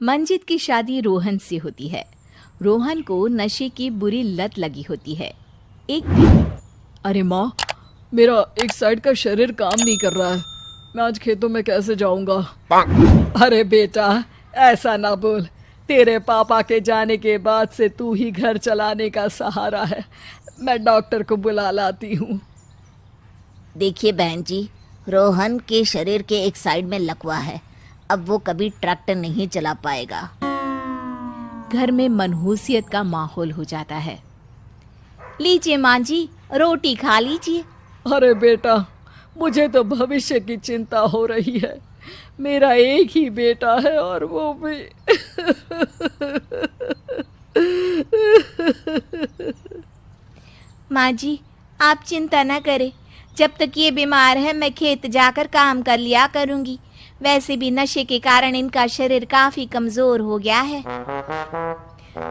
मंजित की शादी रोहन से होती है। रोहन को नशे की बुरी लत लगी होती है। एक दिन अरे माँ, मेरा एक साइड का शरीर काम नहीं कर रहा है। मैं आज खेतों में कैसे जाऊंगा? अरे बेटा, ऐसा ना बोल। तेरे पापा के जाने के बाद से तू ही घर चलाने का सहारा है। मैं डॉक्टर को बुला लाती हूँ। देखिए बहन जी, रोहन के शरीर के एक साइड में लकवा है। अब वो कभी ट्रैक्टर नहीं चला पाएगा। घर में मनहूसियत का माहौल हो जाता है। लीजिए माँ जी, रोटी खा लीजिए। अरे बेटा, मुझे तो भविष्य की चिंता हो रही है। मेरा एक ही बेटा है और वो भी माँ जी, आप चिंता न करें। जब तक ये बीमार है मैं खेत जाकर काम कर लिया करूँगी। वैसे भी नशे के कारण इनका शरीर काफ़ी कमज़ोर हो गया है।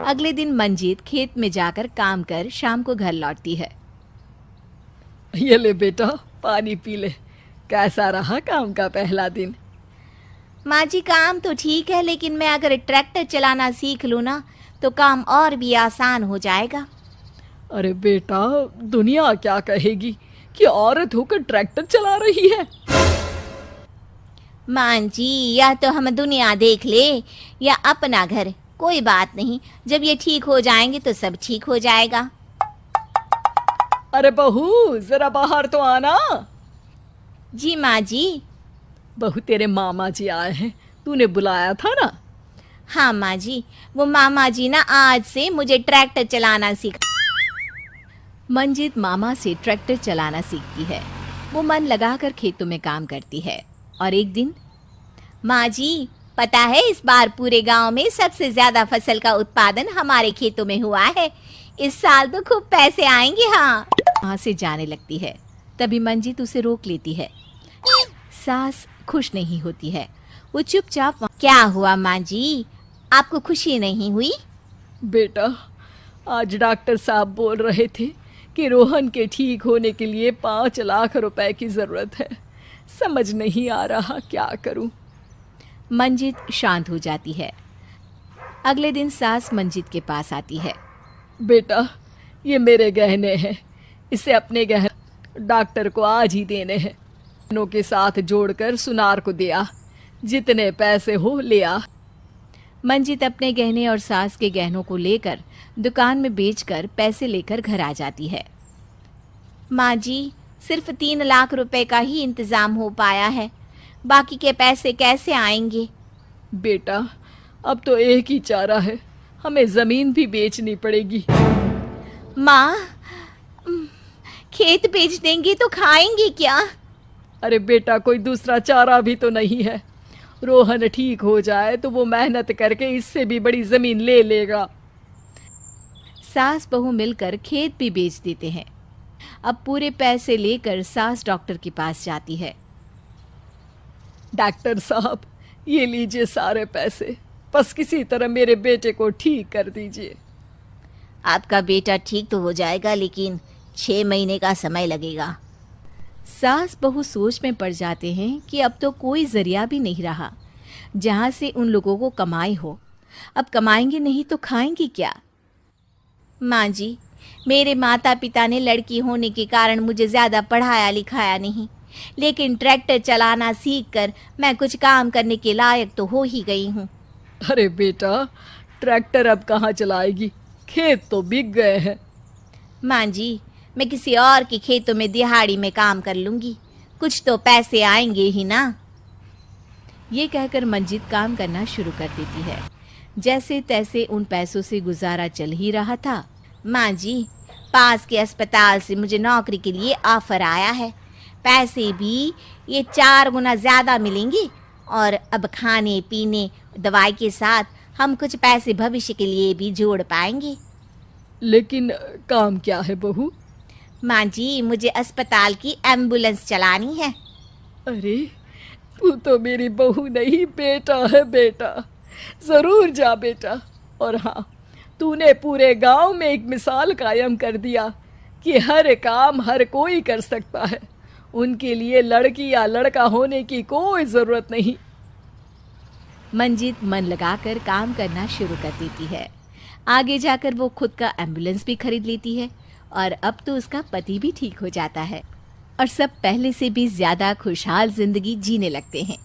अगले दिन मंजीत खेत में जाकर काम कर शाम को घर लौटती है। ये ले बेटा, पानी पी ले। कैसा रहा काम का पहला दिन? माँ जी, काम तो ठीक है, लेकिन मैं अगर ट्रैक्टर चलाना सीख लूँ ना तो काम और भी आसान हो जाएगा। अरे बेटा, दुनिया क्या कहेगी कि औरत होकर ट्रैक्टर चला रही है। माँ जी, या तो हम दुनिया देख ले या अपना घर, कोई बात नहीं। जब ये ठीक हो जाएंगे तो सब ठीक हो जाएगा। अरे बहू, जरा बाहर तो आना। जी माँ जी। बहू, तेरे मामा जी आए हैं, तूने बुलाया था ना? हाँ माँ जी, वो मामा जी ना आज से मुझे ट्रैक्टर चलाना सीखा। मंजित मामा से ट्रैक्टर चलाना सीखती है। वो मन लगाकर खेतों में काम करती है। और एक दिन, माँ जी, पता है इस बार पूरे गांव में सबसे ज्यादा फसल का उत्पादन हमारे खेतों में हुआ है। इस साल तो खूब पैसे आएंगे। हाँ। वहाँ से जाने लगती है। तभी मंजित उसे रोक लेती है। सास खुश नहीं होती है। वो चुपचाप क्या हुआ माँ जी, आपको खुशी नहीं हुई? बेटा, आज डॉक्टर साहब बोल रहे थे कि रोहन के ठीक होने के लिए 5 लाख रुपए की ज़रूरत है। समझ नहीं आ रहा क्या करूं। मंजित शांत हो जाती है। अगले दिन सास मंजित के पास आती है। बेटा, ये मेरे गहने हैं। इसे अपने गहने डॉक्टर को आज ही देने हैं। गहनों के साथ जोड़कर सुनार को दिया। जितने पैसे हो ले आ। मंजित अपने गहने और सास के गहनों को लेकर दुकान में बेचकर पैसे लेकर घर आ जाती है। माँ जी, सिर्फ 3 लाख रुपए का ही इंतजाम हो पाया है। बाकी के पैसे कैसे आएंगे? बेटा, अब तो एक ही चारा है, हमें ज़मीन भी बेचनी पड़ेगी। माँ, खेत बेच देंगे तो खाएंगे क्या? अरे बेटा, कोई दूसरा चारा भी तो नहीं है। रोहन ठीक हो जाए तो वो मेहनत करके इससे भी बड़ी ज़मीन ले लेगा। सास बहू मिलकर खेत भी बेच देते हैं। अब पूरे पैसे लेकर सास डॉक्टर के पास जाती है। डॉक्टर साहब, ये लीजिए सारे पैसे। बस किसी तरह मेरे बेटे को ठीक कर दीजिए। आपका बेटा ठीक तो हो जाएगा, लेकिन 6 महीने का समय लगेगा। सास बहू सोच में पड़ जाते हैं कि अब तो कोई जरिया भी नहीं रहा जहाँ से उन लोगों को कमाई हो। अब कमाएंगे नहीं तो खाएंगे क्या? माँ जी, मेरे माता पिता ने लड़की होने के कारण मुझे ज़्यादा पढ़ाया लिखाया नहीं, लेकिन ट्रैक्टर चलाना सीखकर मैं कुछ काम करने के लायक तो हो ही गई हूँ। अरे बेटा, ट्रैक्टर अब कहाँ चलाएगी? खेत तो बिक गए हैं। माँ जी, मैं किसी और के खेतों में दिहाड़ी में काम कर लूँगी, कुछ तो पैसे आएंगे ही ना। ये कहकर मंजित काम करना शुरू कर देती है। जैसे तैसे उन पैसों से गुजारा चल ही रहा था। माँ जी, पास के अस्पताल से मुझे नौकरी के लिए ऑफर आया है। पैसे भी ये 4 गुना ज़्यादा मिलेंगे और अब खाने पीने दवाई के साथ हम कुछ पैसे भविष्य के लिए भी जोड़ पाएंगे। लेकिन काम क्या है बहू? माँ जी, मुझे अस्पताल की एम्बुलेंस चलानी है। अरे, तू तो मेरी बहू नहीं, बेटा है बेटा। ज़रूर जा बेटा। और हाँ, तूने पूरे गांव में एक मिसाल कायम कर दिया कि हर काम हर कोई कर सकता है। उनके लिए लड़की या लड़का होने की कोई ज़रूरत नहीं। मंजित मन लगाकर काम करना शुरू कर देती है। आगे जाकर वो खुद का एम्बुलेंस भी खरीद लेती है और अब तो उसका पति भी ठीक हो जाता है और सब पहले से भी ज्यादा खुशहाल जिंदगी जीने लगते हैं।